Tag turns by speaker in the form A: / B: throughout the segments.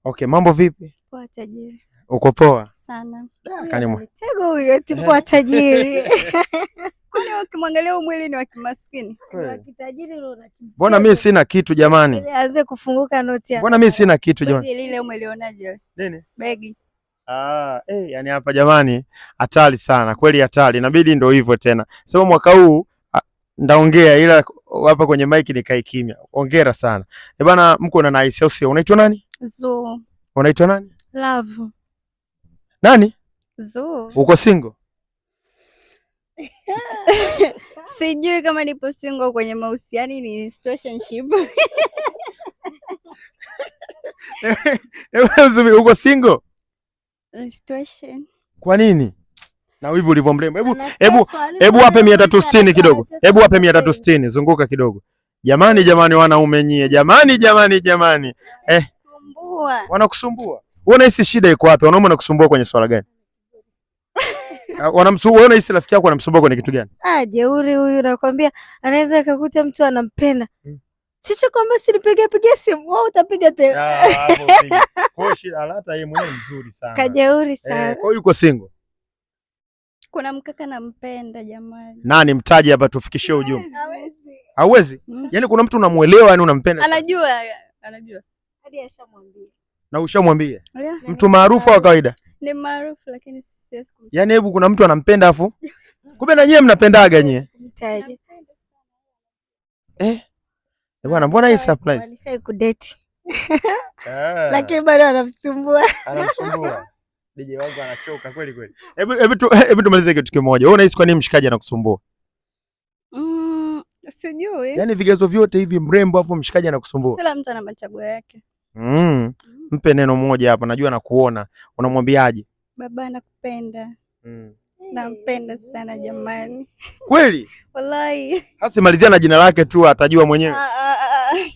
A: Okay, mambo vipi?
B: Poa tajiri.
A: Uko poa?
B: Sana.
A: Tego
B: huyo tipo tajiri. Kwani ukimwangalia mwili ni wa kimaskini? Wa kitajiri leo.
A: Mbona mimi sina kitu jamani?
B: Ile aanze kufunguka noti hapa.
A: Mbona mimi sina kitu jamani?
B: Ile umelionaje wewe?
A: Nini?
B: Begi.
A: Yani hapa jamani hatari sana. Kweli hatari. Inabidi ndio hivyo tena. Sema mwaka huu ndaongea ila hapa kwenye mic nikae kimya. Hongera sana. Bana mko na nice au sio? Unaitwa nani?
B: Zo.
A: Unaitwa nani?
B: Love.
A: Nani?
B: Zo.
A: Uko single?
B: Sijui kama nipo single kwenye mahusiano, ni situationship.
A: Uko single?
B: Situation.
A: Kwa nini? Na hivi ulivyo mrembo. Hebu wape 360 kidogo. Hebu wape 360, zunguka kidogo. Jamani wanaume nyie. Jamani. Wanakusumbua. Wewe unahisi shida iko wapi? Wanaume wanakusumbua kwenye swala gani? Wanamsumbua, wewe unahisi rafiki yako anamsumbua kwenye kitu gani?
B: Jeuri huyu nakwambia, anaweza akakuta mtu anampenda. Sisi kwamba sinipiga simu, wewe utapiga tena.
A: Hapo piga. Kwa shida hata yeye mwenyewe mzuri sana.
B: Kajeuri sana.
A: Kwa hiyo yuko single.
B: Kuna mkaka nampenda jamani.
A: Nani mtaji hapa tufikishie ujumbe? Hawezi? Yaani kuna mtu unamuelewa, yani unampenda.
B: Anajua. Hadi ashamwambia.
A: Na ushamwambia? Mtu maarufu au kawaida?
B: Ni maarufu lakini siwezi kumtaja.
A: Yaani hebu kuna mtu anampenda afu kumbe na nyie mnapendaga nyie.
B: Mtaje.
A: Bwana mbona hii surprise?
B: Alishai kudate. Lakini bado anamsumbua.
A: DJ wangu anachoka kweli. Hebu tumalize kitu kimoja. Wewe unahisi kwa nini mshikaji anakusumbua?
B: Sijui.
A: Yaani vigezo vyote hivi mrembo afu mshikaji anakusumbua.
B: Kila mtu ana machaguo yake.
A: Mpe neno moja hapa, najua nakuona. Unamwambiaje?
B: Baba nakupenda. Nampenda sana jamani.
A: Kweli?
B: Wallahi.
A: Hasi malizia na jina lake tu atajua mwenyewe.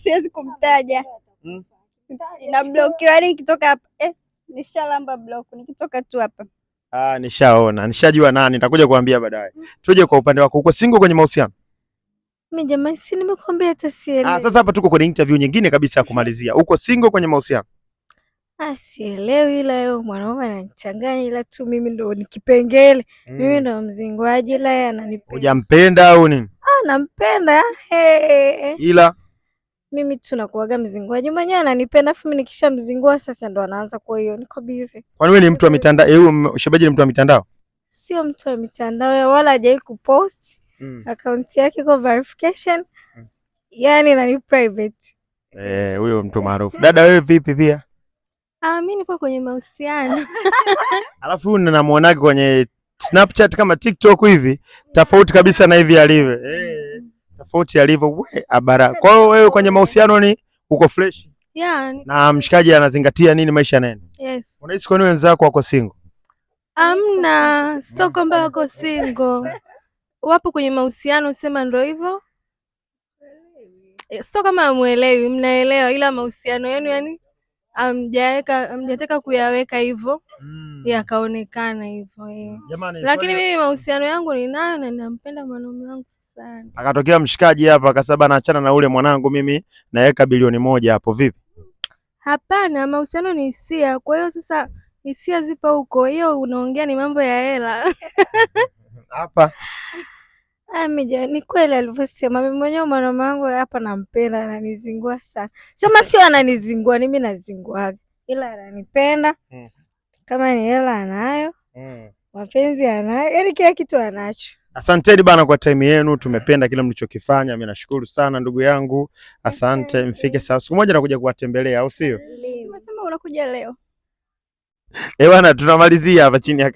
B: Siwezi kumtaja. Na block yani nikitoka hapa. Nishalamba block nikitoka tu hapa.
A: Nishaona. Nishajua nani, nitakuja kuambia baadaye. Tuje kwa upande wako. Uko single kwenye mahusiano?
B: Mimi jamani, si nimekwambia hata sielewi.
A: Sasa hapa tuko kwenye interview nyingine kabisa ya kumalizia. Uko single kwenye mahusiano?
B: Sielewi, ila yeye mwanaume ananichanganya, ila tu mimi ndo ni kipengele. Mimi ndo mzingwaji, ila yeye ananipenda.
A: Hujampenda au nini?
B: Nampenda.
A: Ila
B: mimi tu nakuaga mzingwaji, mwenyewe ananipenda, afu mimi nikishamzingua sasa ndo anaanza. Kwa hiyo niko busy.
A: Kwani wewe ni mtu wa mitandao? Shebaji ni mtu wa mitandao?
B: Sio mtu wa mitandao, wala hajai kupost. Account yake kwa verification. Yani na ni private.
A: Huyo mtu maarufu. Dada wewe vipi pia?
B: Mimi nipo kwenye mahusiano.
A: Alafu huyu ninamuonaga kwenye Snapchat kama TikTok hivi, tofauti kabisa na hivi alivyo. Tofauti alivyo abara. Kwa hiyo wewe kwenye mahusiano ni uko fresh?
B: Yeah.
A: Na mshikaji anazingatia nini maisha yanaenda?
B: Yes.
A: Unahisi kwa nini wenzako wako single?
B: Amna, sio kwamba wako single. Wapo kwenye mahusiano, sema ndio hivyo. Sio kama amuelewi, mnaelewa, ila mahusiano yenu yani hamjataka kuyaweka hivyo. Yakaonekana hivyo. Lakini mimi mahusiano yangu ninayo na ninampenda mwanaume wangu sana.
A: Akatokea mshikaji hapa akasema anaachana na ule mwanangu, mimi naweka bilioni 1 hapo, vipi? Hapana,
B: mahusiano ni hisia. Kwa hiyo sasa hisia zipo huko. Hiyo unaongea ni mambo ya hela.
A: Hapa
B: ni kweli alivyosema. Mimi mwenyewe mwanaume wangu hapa nampenda, ananizingua sana. Sema sio ananizingua, mimi nazingua. Ila ananipenda. Kama ni hela anayo. Mapenzi anayo. Yaani kila kitu anacho.
A: Asanteni bana kwa time yenu, tumependa kile mlichokifanya. Mimi nashukuru sana ndugu yangu. Asante, mfike saa siku moja nakuja kuwatembelea au sio?
B: Umesema unakuja leo.
A: Bana tunamalizia hapa chini ya